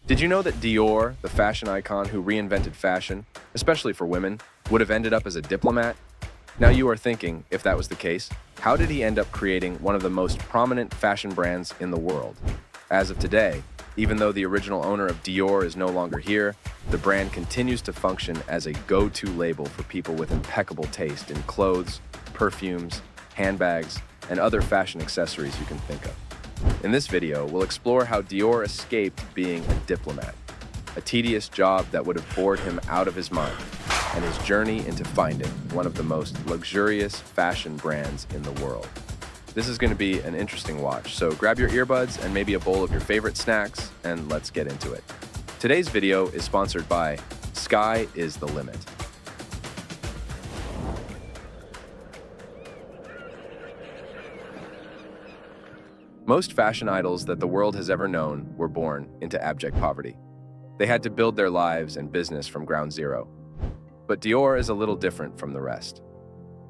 Did you know that Dior, the fashion icon who reinvented fashion, especially for women, would have ended up as a diplomat? Now you are thinking, if that was the case, how did he end up creating one of the most prominent fashion brands in the world? As of today, even though the original owner of Dior is no longer here, the brand continues to function as a go-to label for people with impeccable taste in clothes, perfumes, handbags, and other fashion accessories you can think of. In this video, we'll explore how Dior escaped being a diplomat, a tedious job that would have bored him out of his mind, and his journey into finding one of the most luxurious fashion brands in the world. This is going to be an interesting watch, so grab your earbuds and maybe a bowl of your favorite snacks, and let's get into it. Today's video is sponsored by Sky is the Limit. Most fashion idols that the world has ever known were born into abject poverty. They had to build their lives and business from ground zero. But Dior is a little different from the rest.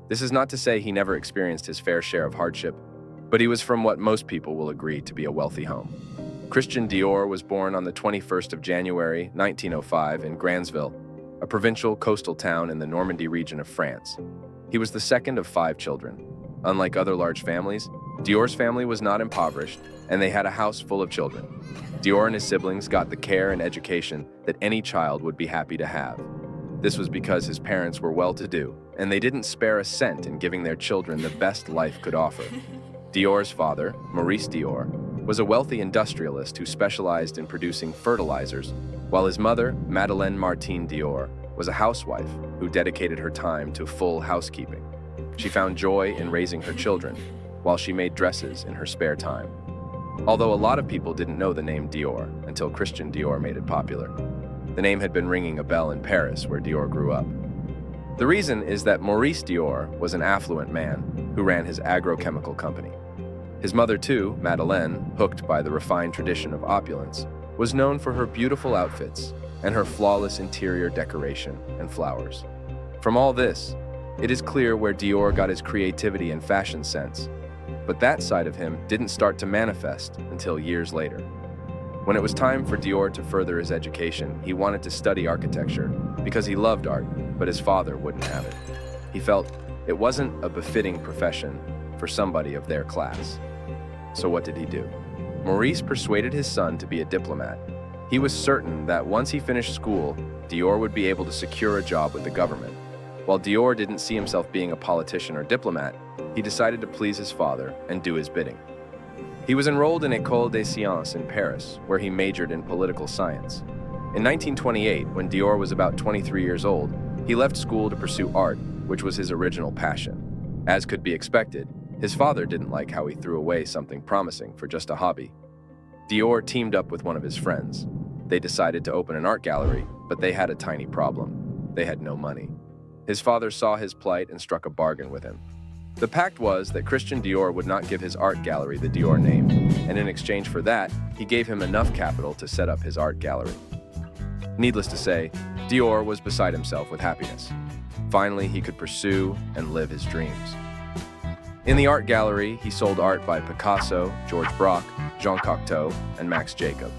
This is not to say he never experienced his fair share of hardship, but he was from what most people will agree to be a wealthy home. Christian Dior was born on the 21st of January, 1905 in Granville, a provincial coastal town in the Normandy region of France. He was the second of 5 children. Unlike other large families, Dior's family was not impoverished, and they had a house full of children. Dior and his siblings got the care and education that any child would be happy to have. This was because his parents were well-to-do, and they didn't spare a cent in giving their children the best life could offer. Dior's father, Maurice Dior, was a wealthy industrialist who specialized in producing fertilizers, while his mother, Madeleine Martine Dior, was a housewife who dedicated her time to full housekeeping. She found joy in raising her children, while she made dresses in her spare time. Although a lot of people didn't know the name Dior until Christian Dior made it popular. The name had been ringing a bell in Paris, where Dior grew up. The reason is that Maurice Dior was an affluent man who ran his agrochemical company. His mother too, Madeleine, hooked by the refined tradition of opulence, was known for her beautiful outfits and her flawless interior decoration and flowers. From all this, it is clear where Dior got his creativity and fashion sense. But that side of him didn't start to manifest until years later. When it was time for Dior to further his education, he wanted to study architecture because he loved art, but his father wouldn't have it. He felt it wasn't a befitting profession for somebody of their class. So what did he do? Maurice persuaded his son to be a diplomat. He was certain that once he finished school, Dior would be able to secure a job with the government. While Dior didn't see himself being a politician or diplomat, he decided to please his father and do his bidding. He was enrolled in École des Sciences in Paris, where he majored in political science. In 1928, when Dior was about 23 years old, he left school to pursue art, which was his original passion. As could be expected, his father didn't like how he threw away something promising for just a hobby. Dior teamed up with one of his friends. They decided to open an art gallery, but they had a tiny problem. They had no money. His father saw his plight and struck a bargain with him. The pact was that Christian Dior would not give his art gallery the Dior name, and in exchange for that, he gave him enough capital to set up his art gallery. Needless to say, Dior was beside himself with happiness. Finally, he could pursue and live his dreams. In the art gallery, he sold art by Picasso, George Braque, Jean Cocteau, and Max Jacob.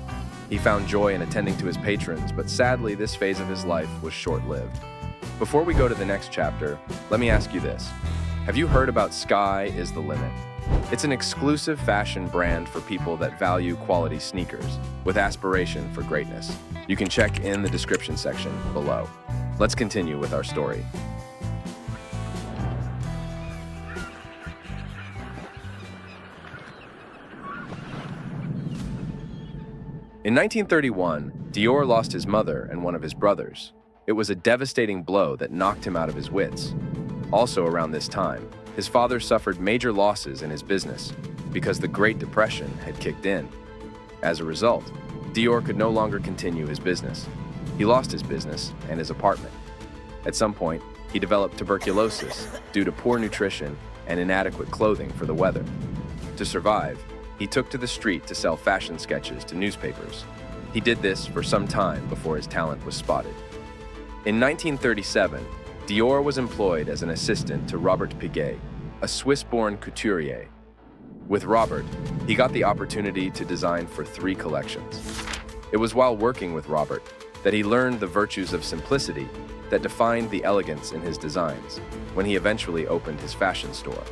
He found joy in attending to his patrons, but sadly, this phase of his life was short-lived. Before we go to the next chapter, let me ask you this. Have you heard about Sky is the Limit? It's an exclusive fashion brand for people that value quality sneakers, with aspiration for greatness. You can check in the description section below. Let's continue with our story. In 1931, Dior lost his mother and one of his brothers. It was a devastating blow that knocked him out of his wits. Also around this time, his father suffered major losses in his business because the Great Depression had kicked in. As a result, Dior could no longer continue his business. He lost his business and his apartment. At some point, he developed tuberculosis due to poor nutrition and inadequate clothing for the weather. To survive, he took to the street to sell fashion sketches to newspapers. He did this for some time before his talent was spotted. In 1937, Dior was employed as an assistant to Robert Piguet, a Swiss-born couturier. With Robert, he got the opportunity to design for 3 collections. It was while working with Robert that he learned the virtues of simplicity that defined the elegance in his designs when he eventually opened his fashion store.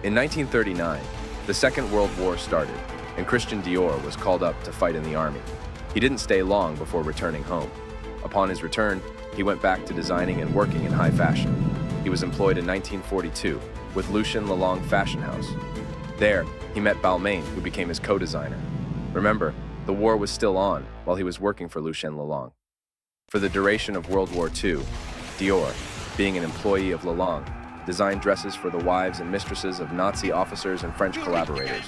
In 1939, the Second World War started, and Christian Dior was called up to fight in the army. He didn't stay long before returning home. Upon his return, he went back to designing and working in high fashion. He was employed in 1942 with Lucien Lelong Fashion House. There, he met Balmain, who became his co-designer. Remember, the war was still on while he was working for Lucien Lelong. For the duration of World War II, Dior, being an employee of Lelong, designed dresses for the wives and mistresses of Nazi officers and French collaborators.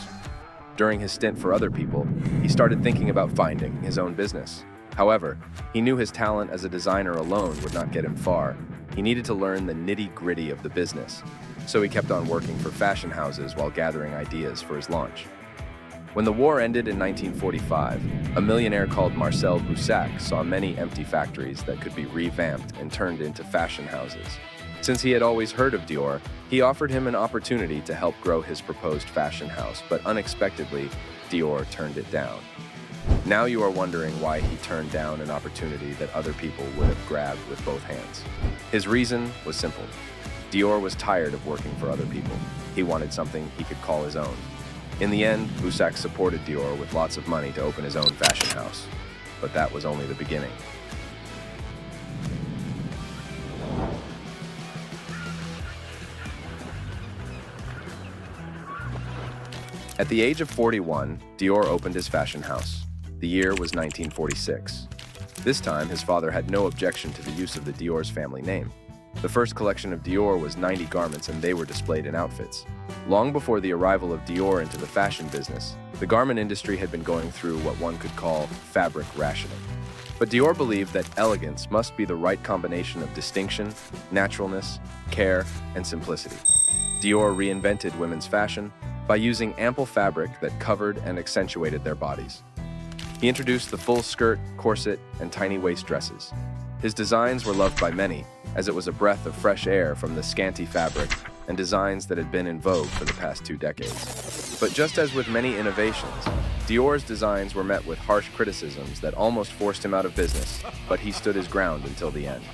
During his stint for other people, he started thinking about finding his own business. However, he knew his talent as a designer alone would not get him far. He needed to learn the nitty-gritty of the business, so he kept on working for fashion houses while gathering ideas for his launch. When the war ended in 1945, a millionaire called Marcel Boussac saw many empty factories that could be revamped and turned into fashion houses. Since he had always heard of Dior, he offered him an opportunity to help grow his proposed fashion house, but unexpectedly, Dior turned it down. Now you are wondering why he turned down an opportunity that other people would have grabbed with both hands. His reason was simple. Dior was tired of working for other people. He wanted something he could call his own. In the end, Boussac supported Dior with lots of money to open his own fashion house. But that was only the beginning. At the age of 41, Dior opened his fashion house. The year was 1946. This time, his father had no objection to the use of the Dior's family name. The first collection of Dior was 90 garments, and they were displayed in outfits. Long before the arrival of Dior into the fashion business, the garment industry had been going through what one could call fabric rationing. But Dior believed that elegance must be the right combination of distinction, naturalness, care, and simplicity. Dior reinvented women's fashion by using ample fabric that covered and accentuated their bodies. He introduced the full skirt, corset, and tiny waist dresses. His designs were loved by many, as it was a breath of fresh air from the scanty fabric and designs that had been in vogue for the past 2 decades. But just as with many innovations, Dior's designs were met with harsh criticisms that almost forced him out of business, but he stood his ground until the end.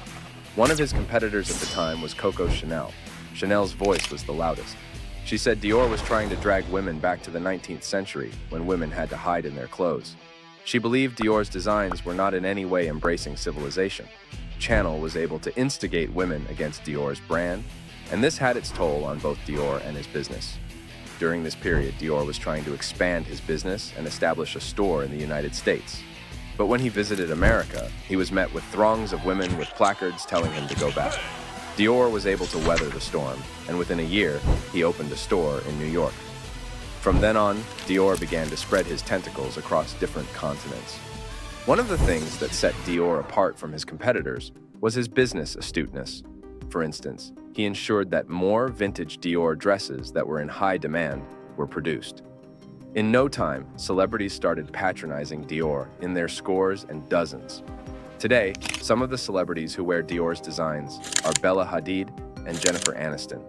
One of his competitors at the time was Coco Chanel. Chanel's voice was the loudest. She said Dior was trying to drag women back to the 19th century when women had to hide in their clothes. She believed Dior's designs were not in any way embracing civilization. Chanel was able to instigate women against Dior's brand, and this had its toll on both Dior and his business. During this period, Dior was trying to expand his business and establish a store in the United States. But when he visited America, he was met with throngs of women with placards telling him to go back. Dior was able to weather the storm, and within a year, he opened a store in New York. From then on, Dior began to spread his tentacles across different continents. One of the things that set Dior apart from his competitors was his business astuteness. For instance, he ensured that more vintage Dior dresses that were in high demand were produced. In no time, celebrities started patronizing Dior in their scores and dozens. Today, some of the celebrities who wear Dior's designs are Bella Hadid and Jennifer Aniston.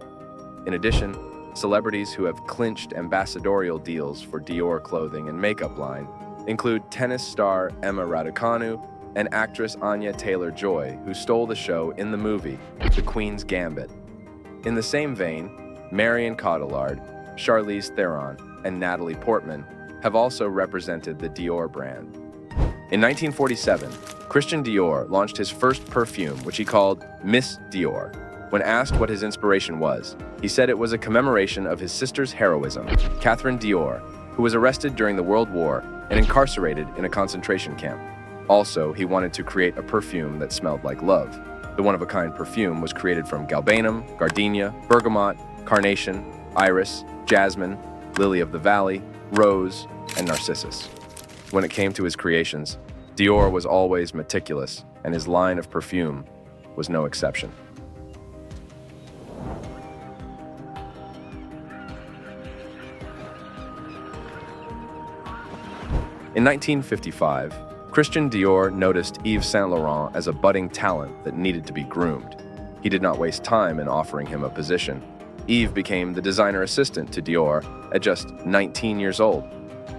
In addition, celebrities who have clinched ambassadorial deals for Dior clothing and makeup line include tennis star Emma Raducanu and actress Anya Taylor-Joy, who stole the show in the movie The Queen's Gambit. In the same vein, Marion Cotillard, Charlize Theron, and Natalie Portman have also represented the Dior brand. In 1947, Christian Dior launched his first perfume, which he called Miss Dior. When asked what his inspiration was, he said it was a commemoration of his sister's heroism, Catherine Dior, who was arrested during the World War and incarcerated in a concentration camp. Also, he wanted to create a perfume that smelled like love. The one-of-a-kind perfume was created from galbanum, gardenia, bergamot, carnation, iris, jasmine, lily of the valley, rose, and narcissus. When it came to his creations, Dior was always meticulous, and his line of perfume was no exception. In 1955, Christian Dior noticed Yves Saint Laurent as a budding talent that needed to be groomed. He did not waste time in offering him a position. Yves became the designer assistant to Dior at just 19 years old.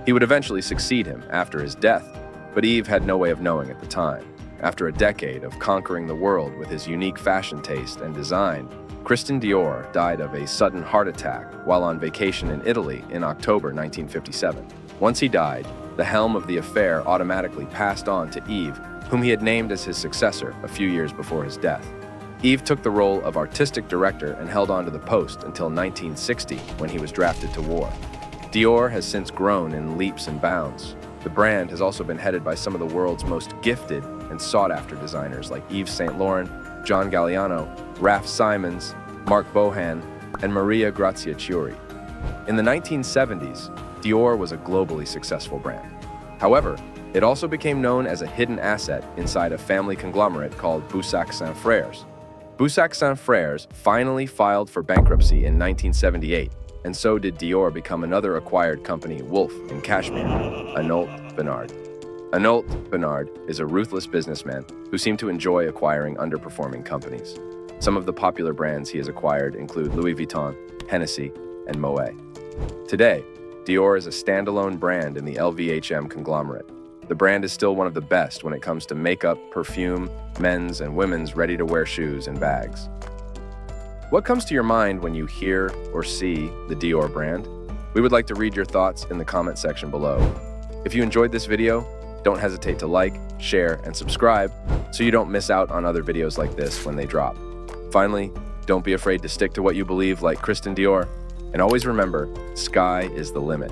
He would eventually succeed him after his death, But Yves had no way of knowing at the time. After a decade of conquering the world with his unique fashion taste and design, Christian Dior died of a sudden heart attack while on vacation in Italy in October 1957. Once he died, the helm of the affair automatically passed on to Yves, whom he had named as his successor a few years before his death. Yves took the role of artistic director and held on to the post until 1960, when he was drafted to war. Dior has since grown in leaps and bounds. The brand has also been headed by some of the world's most gifted and sought-after designers like Yves Saint Laurent, John Galliano, Raf Simons, Marc Bohan, and Maria Grazia Chiuri. In the 1970s, Dior was a globally successful brand. However, it also became known as a hidden asset inside a family conglomerate called Boussac Saint Frères. Boussac Saint Frères finally filed for bankruptcy in 1978, and so did Dior become another acquired company, Wolf in Cashmere, Arnault Bernard. Arnault Bernard is a ruthless businessman who seemed to enjoy acquiring underperforming companies. Some of the popular brands he has acquired include Louis Vuitton, Hennessy, and Moet. Today, Dior is a standalone brand in the LVMH conglomerate. The brand is still one of the best when it comes to makeup, perfume, men's and women's ready-to-wear shoes and bags. What comes to your mind when you hear or see the Dior brand? We would like to read your thoughts in the comment section below. If you enjoyed this video, don't hesitate to like, share, and subscribe so you don't miss out on other videos like this when they drop. Finally, don't be afraid to stick to what you believe like Christian Dior. And always remember, sky is the limit.